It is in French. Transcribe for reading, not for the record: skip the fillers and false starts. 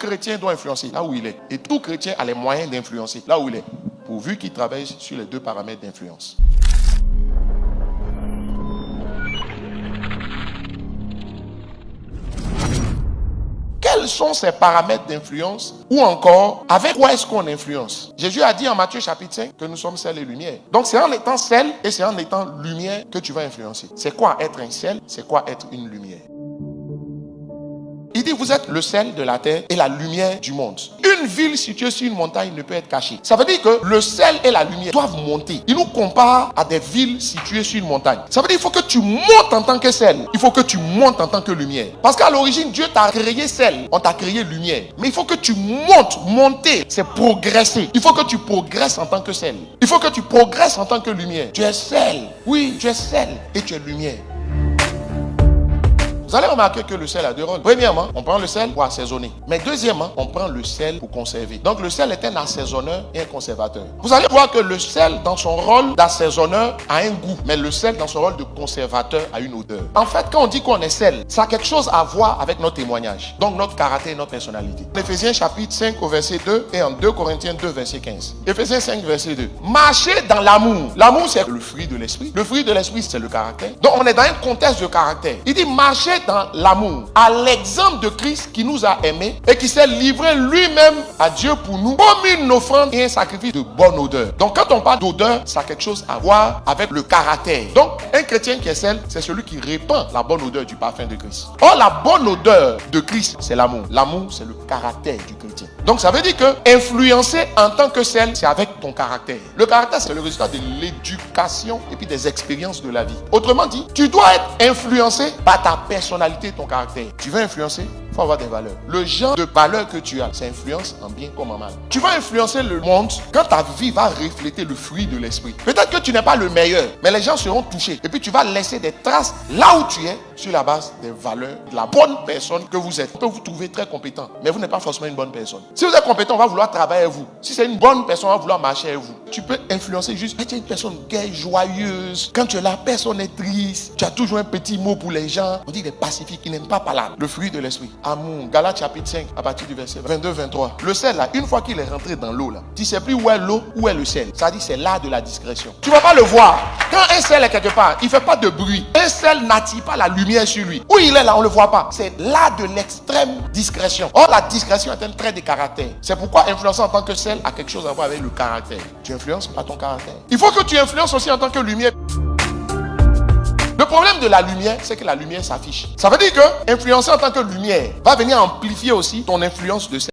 chrétien doit influencer là où il est. Et tout chrétien a les moyens d'influencer là où il est, pourvu qu'il travaille sur les deux paramètres d'influence. Quels sont ces paramètres d'influence? Ou encore, avec quoi est-ce qu'on influence? Jésus a dit en Matthieu chapitre 5 que nous sommes sel et lumière. Donc c'est en étant sel et c'est en étant lumière que tu vas influencer. C'est quoi être un sel? C'est quoi être une lumière? Il dit, vous êtes le sel de la terre et la lumière du monde. Une ville située sur une montagne ne peut être cachée. Ça veut dire que le sel et la lumière doivent monter. Il nous compare à des villes situées sur une montagne. Ça veut dire qu'il faut que tu montes en tant que sel. Il faut que tu montes en tant que lumière. Parce qu'à l'origine, Dieu t'a créé sel. On t'a créé lumière. Mais il faut que tu montes. Monter, c'est progresser. Il faut que tu progresses en tant que sel. Il faut que tu progresses en tant que lumière. Tu es sel. Oui, tu es sel et tu es lumière. Vous allez remarquer que le sel a deux rôles. Premièrement, on prend le sel pour assaisonner. Mais deuxièmement, on prend le sel pour conserver. Donc le sel est un assaisonneur et un conservateur. Vous allez voir que le sel, dans son rôle d'assaisonneur, a un goût. Mais le sel, dans son rôle de conservateur, a une odeur. En fait, quand on dit qu'on est sel, ça a quelque chose à voir avec notre témoignage. Donc notre caractère et notre personnalité. Éphésiens chapitre 5 au verset 2 et en 2 Corinthiens 2 verset 15. Éphésiens 5 verset 2. Marchez dans l'amour. L'amour, c'est le fruit de l'esprit. Le fruit de l'esprit, c'est le caractère. Donc on est dans un contexte de caractère. Il dit marchez dans l'amour, à l'exemple de Christ qui nous a aimés et qui s'est livré lui-même à Dieu pour nous comme une offrande et un sacrifice de bonne odeur. Donc quand on parle d'odeur, ça a quelque chose à voir avec le caractère. Donc un chrétien qui est sel, c'est celui qui répand la bonne odeur du parfum de Christ. Or la bonne odeur de Christ, c'est l'amour. L'amour, c'est le caractère du chrétien. Donc ça veut dire que influencer en tant que sel, c'est avec ton caractère. Le caractère, c'est le résultat de l'éducation et puis des expériences de la vie. Autrement dit, tu dois être influencé par ta personnalité, ton caractère. Tu veux influencer, il faut avoir des valeurs. Le genre de valeurs que tu as, ça influence en bien comme en mal. Tu vas influencer le monde quand ta vie va refléter le fruit de l'esprit. Peut-être que tu n'es pas le meilleur, mais les gens seront touchés. Et puis tu vas laisser des traces là où tu es sur la base des valeurs de la bonne personne que vous êtes. On peut vous trouver très compétent, mais vous n'êtes pas forcément une bonne personne. Si vous êtes compétent, on va vouloir travailler avec vous. Si c'est une bonne personne, on va vouloir marcher avec vous. Tu peux influencer juste. Tu es une personne gaie, joyeuse. Quand tu es là, personne n'est triste. Tu as toujours un petit mot pour les gens. On dit qu'il est pacifique, il n'aime pas parler. Le fruit de l'esprit. Amour. Galates chapitre 5, à partir du verset 22-23. Le sel là, une fois qu'il est rentré dans l'eau là, tu ne sais plus où est l'eau, où est le sel. Ça dit c'est l'art de la discrétion. Tu ne vas pas le voir. Quand un sel est quelque part, il ne fait pas de bruit. Un sel n'attire pas la lumière sur lui. Où il est là, on ne le voit pas. C'est l'art de l'extrême discrétion. Or, la discrétion est un trait de caractère. C'est pourquoi influencer en tant que sel a quelque chose à voir avec le caractère. Tu influences par ton caractère. Il faut que tu influences aussi en tant que lumière. Le problème de la lumière, c'est que la lumière s'affiche. Ça veut dire que influencer en tant que lumière va venir amplifier aussi ton influence de sel.